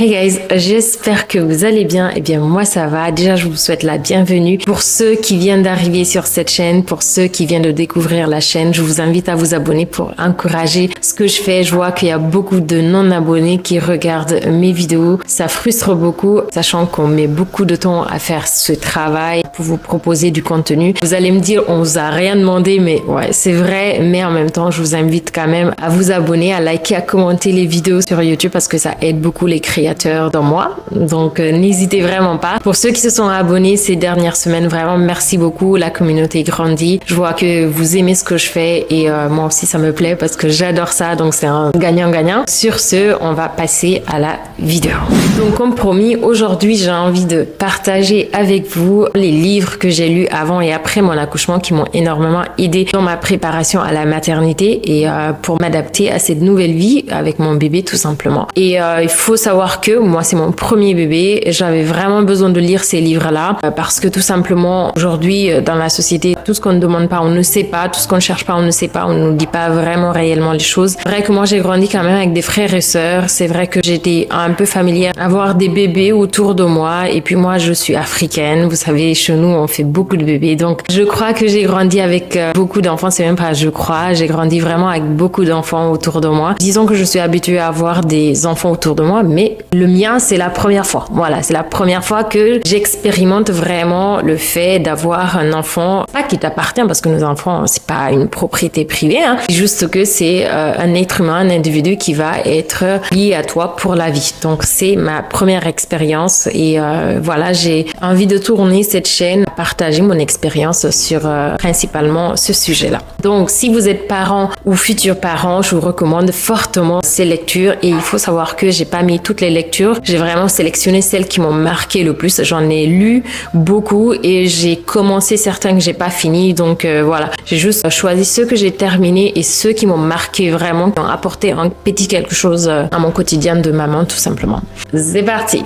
Hey guys, j'espère que vous allez bien. Eh bien moi ça va. Déjà je vous souhaite la bienvenue. Pour ceux qui viennent d'arriver sur cette chaîne, pour ceux qui viennent de découvrir la chaîne, je vous invite à vous abonner pour encourager ce que je fais. Je vois qu'il y a beaucoup de non-abonnés qui regardent mes vidéos. Ça frustre beaucoup, sachant qu'on met beaucoup de temps à faire ce travail pour vous proposer du contenu. Vous allez me dire, on vous a rien demandé, mais ouais, c'est vrai. Mais en même temps, je vous invite quand même à vous abonner, à liker, à commenter les vidéos sur YouTube parce que ça aide beaucoup les créateurs dans moi. Donc, n'hésitez vraiment pas. Pour ceux qui se sont abonnés ces dernières semaines, vraiment, merci beaucoup. La communauté grandit. Je vois que vous aimez ce que je fais et moi aussi, ça me plaît parce que j'adore ça. Donc, c'est un gagnant-gagnant. Sur ce, on va passer à la vidéo. Donc, comme promis, aujourd'hui, j'ai envie de partager avec vous les livres que j'ai lus avant et après mon accouchement qui m'ont énormément aidé dans ma préparation à la maternité et pour m'adapter à cette nouvelle vie avec mon bébé, tout simplement. Et il faut savoir que moi, c'est mon premier bébé. J'avais vraiment besoin de lire ces livres-là parce que tout simplement, aujourd'hui, dans la société, tout ce qu'on ne demande pas, on ne sait pas. Tout ce qu'on ne cherche pas, on ne sait pas. On ne nous dit pas vraiment réellement les choses. C'est vrai que moi, j'ai grandi quand même avec des frères et sœurs. C'est vrai que j'étais un peu familière à avoir des bébés autour de moi. Et puis moi, je suis africaine. Vous savez, chez nous, on fait beaucoup de bébés. Donc, je crois que j'ai grandi avec beaucoup d'enfants. C'est même pas je crois. J'ai grandi vraiment avec beaucoup d'enfants autour de moi. Disons que je suis habituée à avoir des enfants autour de moi, mais le mien, c'est la première fois. Voilà, c'est la première fois que j'expérimente vraiment le fait d'avoir un enfant, pas qui t'appartient parce que nos enfants, c'est pas une propriété privée, hein. Juste que c'est un être humain, un individu qui va être lié à toi pour la vie. Donc, c'est ma première expérience et voilà, j'ai envie de tourner cette chaîne, partager mon expérience sur principalement ce sujet-là. Donc, si vous êtes parent ou futur parent, je vous recommande fortement ces lectures et il faut savoir que j'ai pas mis toutes les lectures. J'ai vraiment sélectionné celles qui m'ont marqué le plus. J'en ai lu beaucoup et j'ai commencé certains que j'ai pas fini. Donc voilà, j'ai juste choisi ceux que j'ai terminés et ceux qui m'ont marqué vraiment, qui ont apporté un petit quelque chose à mon quotidien de maman, tout simplement. C'est parti!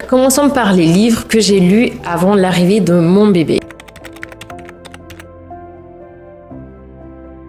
Commençons par les livres que j'ai lus avant l'arrivée de mon bébé.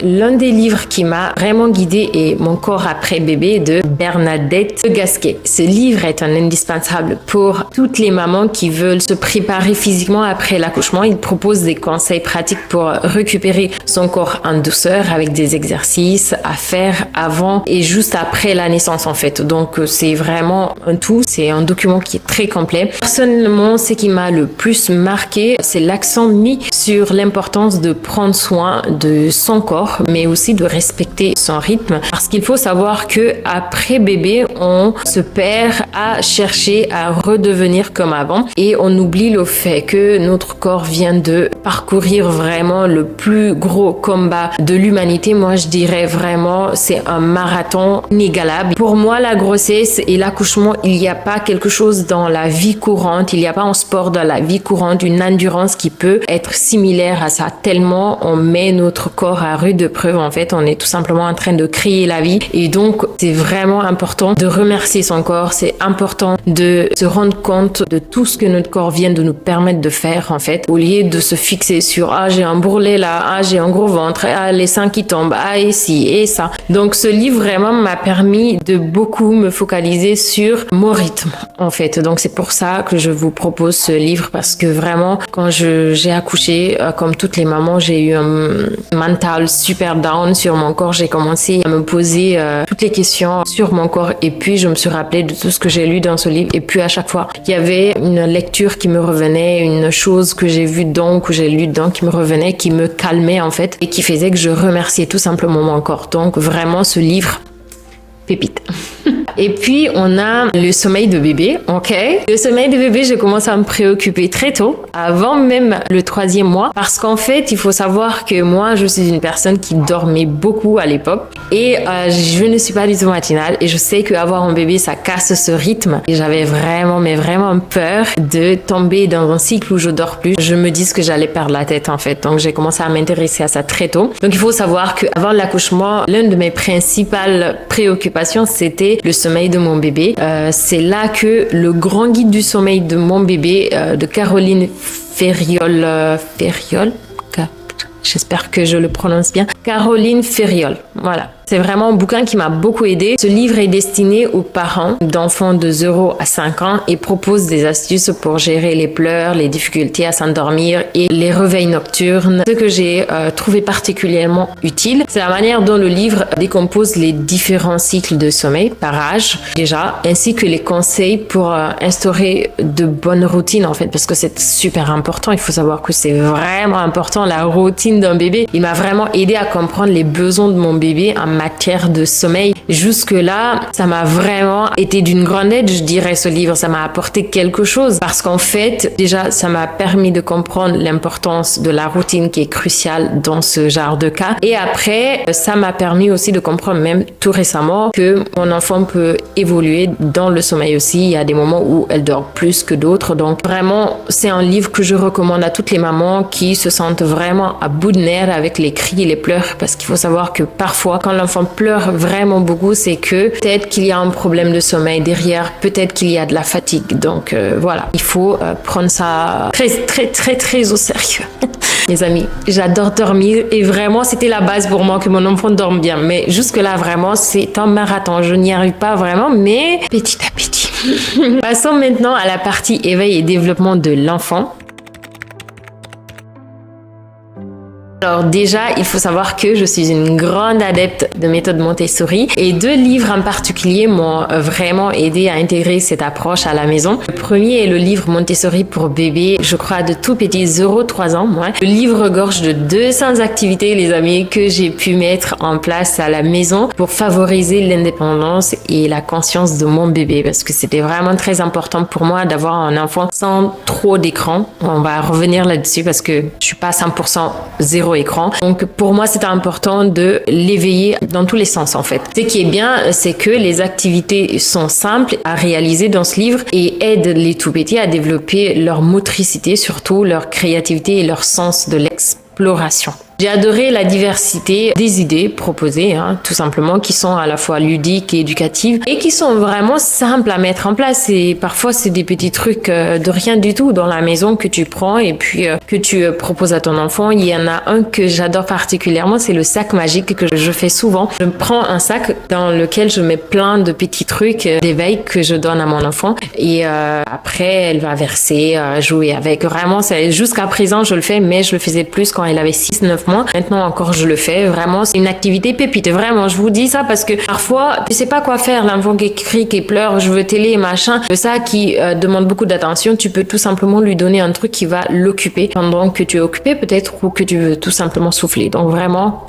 L'un des livres qui m'a vraiment guidée est Mon corps après bébé de Bernadette Gasquet. Ce livre est un indispensable pour toutes les mamans qui veulent se préparer physiquement après l'accouchement. Il propose des conseils pratiques pour récupérer son corps en douceur avec des exercices à faire avant et juste après la naissance en fait. Donc c'est vraiment un tout, c'est un document qui est très complet. Personnellement, ce qui m'a le plus marqué, c'est l'accent mis sur l'importance de prendre soin de son corps, mais aussi de respecter son rythme parce qu'il faut savoir que après bébé on se perd à chercher à redevenir comme avant et on oublie le fait que notre corps vient de parcourir vraiment le plus gros combat de l'humanité. Moi je dirais vraiment c'est un marathon inégalable. Pour moi la grossesse et l'accouchement, il n'y a pas quelque chose dans la vie courante, il n'y a pas en sport dans la vie courante une endurance qui peut être similaire à ça tellement on met notre corps à rude preuve. En fait, on est tout simplement en train de créer la vie et donc c'est vraiment important de remercier son corps. C'est important de se rendre compte de tout ce que notre corps vient de nous permettre de faire en fait, au lieu de se fixer sur j'ai un bourrelet là, j'ai un gros ventre, les seins qui tombent, et ci et ça. Donc ce livre vraiment m'a permis de beaucoup me focaliser sur mon rythme en fait. Donc c'est pour ça que je vous propose ce livre parce que vraiment quand j'ai accouché, comme toutes les mamans, j'ai eu un mental super down sur mon corps. J'ai commencé à me poser toutes les questions sur mon corps et puis je me suis rappelé de tout ce que j'ai lu dans ce livre et puis à chaque fois il y avait une lecture qui me revenait, une chose que j'ai vue dedans, que j'ai lu dedans qui me revenait, qui me calmait en fait et qui faisait que je remerciais tout simplement mon corps. Donc vraiment ce livre, pépite. Et puis, on a le sommeil de bébé, ok? Le sommeil de bébé, j'ai commencé à me préoccuper très tôt, avant même le 3e mois, parce qu'en fait, il faut savoir que moi, je suis une personne qui dormait beaucoup à l'époque et je ne suis pas du tout matinale et je sais qu'avoir un bébé, ça casse ce rythme. Et j'avais vraiment, mais vraiment peur de tomber dans un cycle où je dors plus. Je me dis que j'allais perdre la tête, en fait. Donc, j'ai commencé à m'intéresser à ça très tôt. Donc, il faut savoir qu'avant l'accouchement, l'une de mes principales préoccupations, préoccupation, c'était le sommeil de mon bébé. C'est là que le grand guide du sommeil de mon bébé de Caroline Ferriol, j'espère que je le prononce bien, Caroline Ferriol, voilà. C'est vraiment un bouquin qui m'a beaucoup aidé. Ce livre est destiné aux parents d'enfants de 0 à 5 ans et propose des astuces pour gérer les pleurs, les difficultés à s'endormir et les réveils nocturnes. Ce que j'ai trouvé particulièrement utile, c'est la manière dont le livre décompose les différents cycles de sommeil par âge déjà, ainsi que les conseils pour instaurer de bonnes routines en fait, parce que c'est super important. Il faut savoir que c'est vraiment important la routine d'un bébé. Il m'a vraiment aidé à comprendre les besoins de mon bébé en matière de sommeil. Jusque-là, ça m'a vraiment été d'une grande aide, je dirais, ce livre. Ça m'a apporté quelque chose parce qu'en fait, déjà, ça m'a permis de comprendre l'importance de la routine qui est cruciale dans ce genre de cas. Et après, ça m'a permis aussi de comprendre, même tout récemment, que mon enfant peut évoluer dans le sommeil aussi. Il y a des moments où elle dort plus que d'autres. Donc, vraiment, c'est un livre que je recommande à toutes les mamans qui se sentent vraiment à bout de nerfs avec les cris et les pleurs, parce qu'il faut savoir que parfois, quand l'enfant pleure vraiment beaucoup, c'est que peut-être qu'il y a un problème de sommeil derrière, peut-être qu'il y a de la fatigue. Donc voilà, il faut prendre ça très au sérieux. Les amis, j'adore dormir et vraiment c'était la base pour moi que mon enfant dorme bien. Mais jusque-là vraiment c'est un marathon, je n'y arrive pas vraiment, mais petit à petit. Passons maintenant à la partie éveil et développement de l'enfant. Alors déjà, il faut savoir que je suis une grande adepte de méthode Montessori et 2 livres en particulier m'ont vraiment aidé à intégrer cette approche à la maison. Le premier est le livre Montessori pour bébé, je crois de tout petit, 0-3 ans moi. Le livre regorge de 200 activités, les amis, que j'ai pu mettre en place à la maison pour favoriser l'indépendance et la conscience de mon bébé, parce que c'était vraiment très important pour moi d'avoir un enfant sans trop d'écran. On va revenir là-dessus parce que je suis pas 100% zéro écran. Donc pour moi, c'est important de l'éveiller dans tous les sens en fait. Ce qui est bien, c'est que les activités sont simples à réaliser dans ce livre et aident les tout petits à développer leur motricité, surtout leur créativité et leur sens de l'exploration. J'ai adoré la diversité des idées proposées, tout simplement, qui sont à la fois ludiques et éducatives et qui sont vraiment simples à mettre en place. Et parfois, c'est des petits trucs de rien du tout dans la maison que tu prends et puis que tu proposes à ton enfant. Il y en a un que j'adore particulièrement, c'est le sac magique que je fais souvent. Je prends un sac dans lequel je mets plein de petits trucs d'éveil que je donne à mon enfant et après, elle va verser, jouer avec. Vraiment, jusqu'à présent, je le fais, mais je le faisais plus quand elle avait 6-9 mois. Maintenant encore, je le fais. Vraiment, c'est une activité pépite. Vraiment, je vous dis ça parce que parfois, tu sais pas quoi faire. L'enfant qui crie, qui pleure, je veux télé, machin. Ça qui demande beaucoup d'attention, tu peux tout simplement lui donner un truc qui va l'occuper pendant que tu es occupé peut-être ou que tu veux tout simplement souffler. Donc vraiment,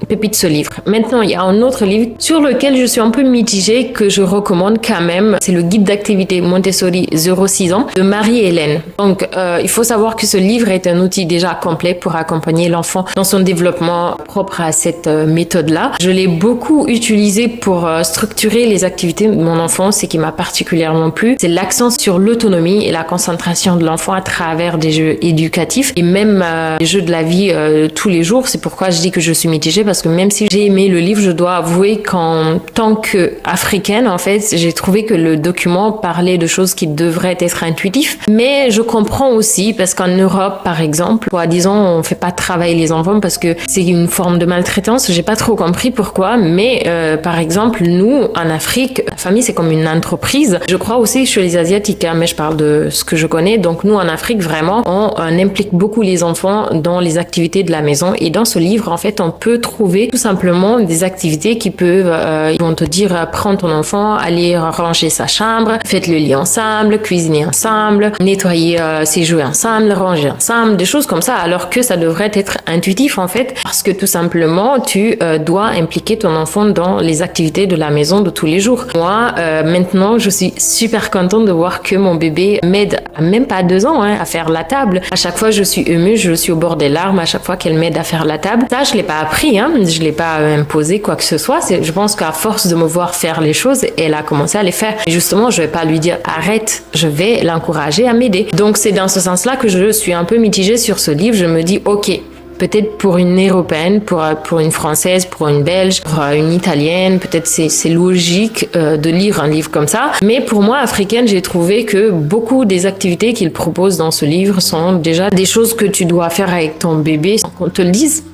pépite ce livre. Maintenant, il y a un autre livre sur lequel je suis un peu mitigée que je recommande quand même. C'est le guide d'activité Montessori 0-6 ans de Marie-Hélène. Donc, il faut savoir que ce livre est un outil déjà complet pour accompagner l'enfant dans son développement propre à cette méthode-là. Je l'ai beaucoup utilisé pour structurer les activités de mon enfant. Ce qui m'a particulièrement plu, c'est l'accent sur l'autonomie et la concentration de l'enfant à travers des jeux éducatifs et même des jeux de la vie tous les jours. C'est pourquoi je dis que je suis mitigée parce que même si j'ai aimé le livre, je dois avouer qu'en tant qu'Africaine, en fait, j'ai trouvé que le document parlait de choses qui devraient être intuitives. Mais je comprends aussi parce qu'en Europe, par exemple, disons, on fait pas travailler les enfants parce que c'est une forme de maltraitance. J'ai pas trop compris pourquoi, mais par exemple, nous, en Afrique, la famille, c'est comme une entreprise. Je crois aussi chez les Asiatiques, mais je parle de ce que je connais. Donc nous, en Afrique, vraiment, on implique beaucoup les enfants dans les activités de la maison. Et dans ce livre, en fait, on peut trouver tout simplement des activités qui peuvent, ils vont te dire, prends ton enfant, aller ranger sa chambre, faites le lit ensemble, cuisiner ensemble, nettoyer ses jouets ensemble, ranger ensemble, des choses comme ça, alors que ça devrait être intuitif en fait, parce que tout simplement, tu dois impliquer ton enfant dans les activités de la maison de tous les jours. Moi, maintenant, je suis super contente de voir que mon bébé m'aide, à même pas 2 ans, à faire la table. À chaque fois, je suis émue, je suis au bord des larmes à chaque fois qu'elle m'aide à faire la table. Ça, je l'ai pas appris, je l'ai pas imposé quoi que ce soit. Je pense qu'à force de me voir faire les choses, elle a commencé à les faire. Et justement, je vais pas lui dire arrête, je vais l'encourager à m'aider. Donc c'est dans ce sens-là que je suis un peu mitigée sur ce livre. Je me dis ok, Peut-être pour une Européenne, pour une Française, pour une Belge, pour une Italienne, peut-être c'est logique de lire un livre comme ça. Mais pour moi, africaine, j'ai trouvé que beaucoup des activités qu'il propose dans ce livre sont déjà des choses que tu dois faire avec ton bébé sans qu'on te le dise.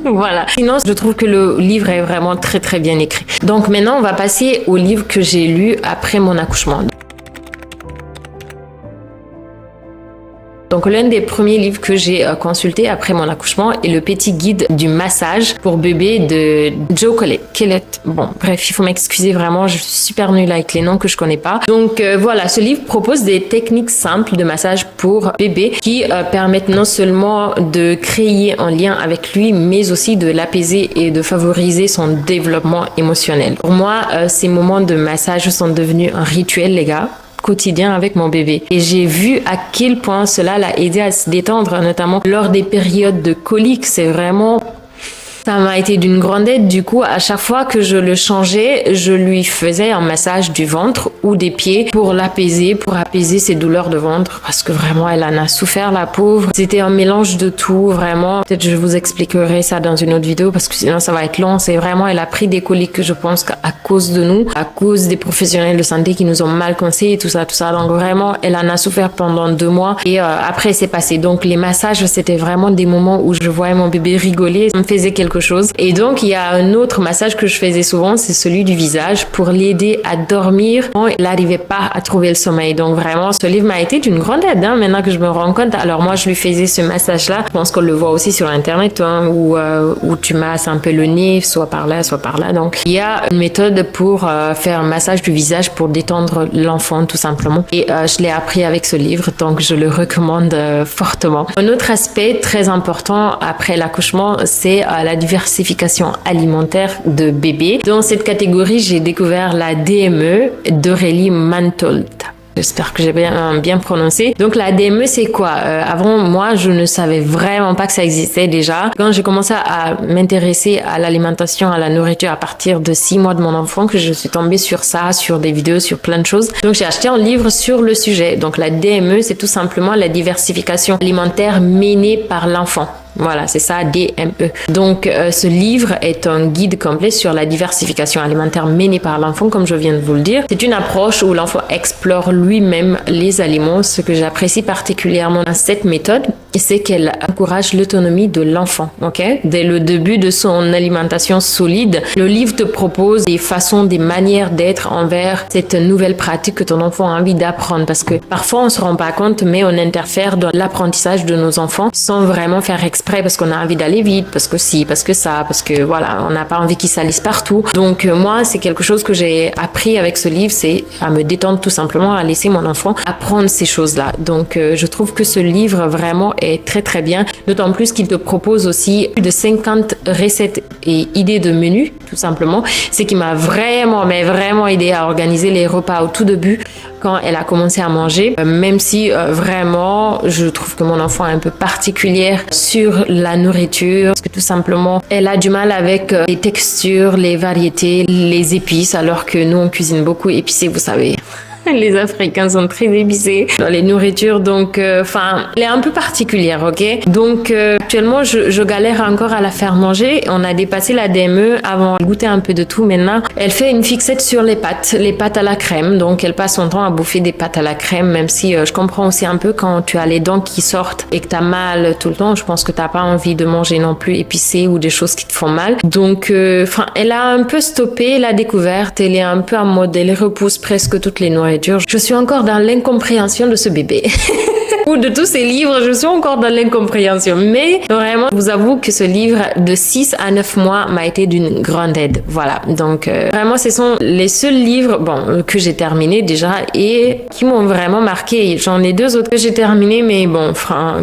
Voilà. Sinon, je trouve que le livre est vraiment très très bien écrit. Donc maintenant, on va passer au livre que j'ai lu après mon accouchement. Donc l'un des premiers livres que j'ai consulté après mon accouchement est le petit guide du massage pour bébé de Joe Collett. Bon, bref, il faut m'excuser vraiment, je suis super nulle avec les noms que je connais pas. Donc voilà, ce livre propose des techniques simples de massage pour bébé qui permettent non seulement de créer un lien avec lui, mais aussi de l'apaiser et de favoriser son développement émotionnel. Pour moi, ces moments de massage sont devenus un rituel, les gars, quotidien avec mon bébé. Et j'ai vu à quel point cela l'a aidé à se détendre, notamment lors des périodes de coliques. C'est vraiment... Ça m'a été d'une grande aide. Du coup, à chaque fois que je le changeais, je lui faisais un massage du ventre ou des pieds pour l'apaiser, pour apaiser ses douleurs de ventre. Parce que vraiment, elle en a souffert, la pauvre. C'était un mélange de tout, vraiment. Peut-être je vous expliquerai ça dans une autre vidéo parce que sinon ça va être long. C'est vraiment, elle a pris des coliques, je pense, qu'à cause de nous, à cause des professionnels de santé qui nous ont mal conseillé, tout ça. Donc vraiment, elle en a souffert pendant 2 mois et après, c'est passé. Donc les massages, c'était vraiment des moments où je voyais mon bébé rigoler. Ça me faisait quelque chose. Et donc, il y a un autre massage que je faisais souvent, c'est celui du visage pour l'aider à dormir quand il n'arrivait pas à trouver le sommeil. Donc vraiment, ce livre m'a été d'une grande aide, maintenant que je me rends compte. Alors moi, je lui faisais ce massage-là. Je pense qu'on le voit aussi sur Internet, où tu masses un peu le nez, soit par là, soit par là. Donc, il y a une méthode pour faire un massage du visage pour détendre l'enfant, tout simplement. Et je l'ai appris avec ce livre, donc je le recommande fortement. Un autre aspect très important après l'accouchement, c'est la diversification alimentaire de bébé. Dans cette catégorie, j'ai découvert la DME d'Aurélie Mantolt. J'espère que j'ai bien prononcé. Donc la DME, c'est quoi? Avant, moi, je ne savais vraiment pas que ça existait déjà. Quand j'ai commencé à m'intéresser à l'alimentation, à la nourriture à partir de 6 mois de mon enfant, que je suis tombée sur ça, sur des vidéos, sur plein de choses. Donc j'ai acheté un livre sur le sujet. Donc la DME, c'est tout simplement la diversification alimentaire menée par l'enfant. Voilà, c'est ça, DME. Donc, ce livre est un guide complet sur la diversification alimentaire menée par l'enfant, comme je viens de vous le dire. C'est une approche où l'enfant explore lui-même les aliments. Ce que j'apprécie particulièrement dans cette méthode, c'est qu'elle encourage l'autonomie de l'enfant, ok? Dès le début de son alimentation solide, le livre te propose des façons, des manières d'être envers cette nouvelle pratique que ton enfant a envie d'apprendre. Parce que parfois, on se rend pas compte, mais on interfère dans l'apprentissage de nos enfants sans vraiment faire exprès, parce qu'on a envie d'aller vite, parce que si, parce que ça, parce que voilà, on n'a pas envie qu'ils salissent partout. Donc moi, c'est quelque chose que j'ai appris avec ce livre, c'est à me détendre tout simplement, à laisser mon enfant apprendre ces choses-là. Donc je trouve que ce livre vraiment est très très bien, d'autant plus qu'il te propose aussi plus de 50 recettes et idées de menus, tout simplement. C'est qui m'a vraiment, mais vraiment aidé à organiser les repas au tout début, quand elle a commencé à manger, même si vraiment je trouve que mon enfant est un peu particulière sur la nourriture, parce que tout simplement elle a du mal avec les textures, les variétés, les épices, alors que nous on cuisine beaucoup épicé, vous savez. Les Africains sont très épicés dans les nourritures, donc elle est un peu particulière, ok? Donc actuellement, je galère encore à la faire manger. On a dépassé la DME avant de goûter un peu de tout. Maintenant, elle fait une fixette sur les pâtes à la crème. Donc elle passe son temps à bouffer des pâtes à la crème, même si je comprends aussi un peu quand tu as les dents qui sortent et que tu as mal tout le temps. Je pense que tu n'as pas envie de manger non plus épicé ou des choses qui te font mal. Donc elle a un peu stoppé la découverte. Elle est un peu en mode, elle repousse presque toutes les nourritures. Je suis encore dans l'incompréhension de ce bébé. Ou de tous ces livres, je suis encore dans l'incompréhension. Mais vraiment, je vous avoue que ce livre de 6 à 9 mois m'a été d'une grande aide. Voilà. Donc, vraiment, ce sont les seuls livres, que j'ai terminés déjà et qui m'ont vraiment marqué. J'en ai 2 autres que j'ai terminés, mais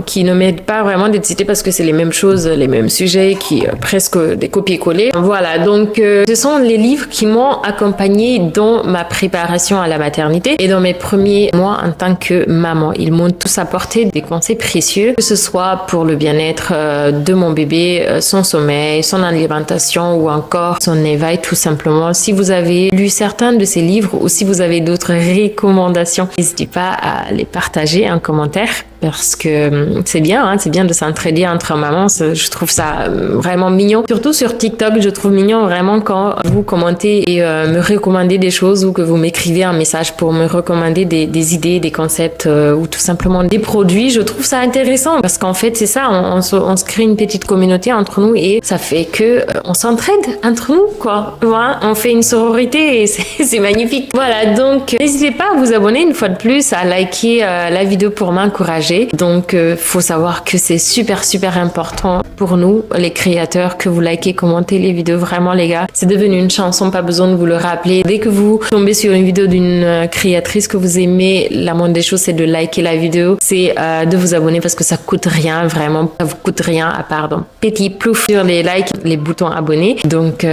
qui ne m'aident pas vraiment d'être cités parce que c'est les mêmes choses, les mêmes sujets, qui presque des copier-coller. Voilà. Donc, ce sont les livres qui m'ont accompagnée dans ma préparation à la maternité et dans mes premiers mois en tant que maman. Ils m'ont tous apporté des conseils précieux, que ce soit pour le bien-être de mon bébé, son sommeil, son alimentation ou encore son éveil tout simplement. Si vous avez lu certains de ces livres ou si vous avez d'autres recommandations, n'hésitez pas à les partager en commentaire. parce que c'est bien, hein, c'est bien de s'entraider entre mamans. Je trouve ça vraiment mignon. Surtout sur TikTok, je trouve mignon vraiment quand vous commentez et me recommandez des choses ou que vous m'écrivez un message pour me recommander des idées, des concepts ou tout simplement des produits. Je trouve ça intéressant parce qu'en fait, c'est ça, on se crée une petite communauté entre nous et ça fait que on s'entraide entre nous, quoi. Voilà, on fait une sororité et c'est magnifique. Voilà, donc n'hésitez pas à vous abonner une fois de plus, à liker la vidéo pour m'encourager. Donc, faut savoir que c'est super important pour nous, les créateurs, que vous likez, commentez les vidéos. Vraiment, les gars, c'est devenu une chanson, pas besoin de vous le rappeler. Dès que vous tombez sur une vidéo d'une créatrice que vous aimez, la moindre des choses, c'est de liker la vidéo, c'est de vous abonner parce que ça coûte rien, vraiment, ça vous coûte rien à part donc petit plouf sur les likes, les boutons abonnés. Donc,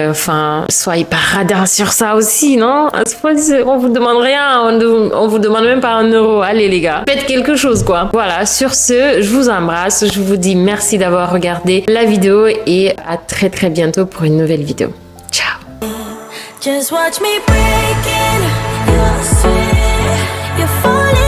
soyez pas radin sur ça aussi, non? On vous demande rien, on vous demande même pas 1 euro. Allez les gars, faites quelque chose quoi. Voilà, sur ce, je vous embrasse, je vous dis merci d'avoir regardé la vidéo et à très bientôt pour une nouvelle vidéo. Ciao. Just watch me breaking, you're falling.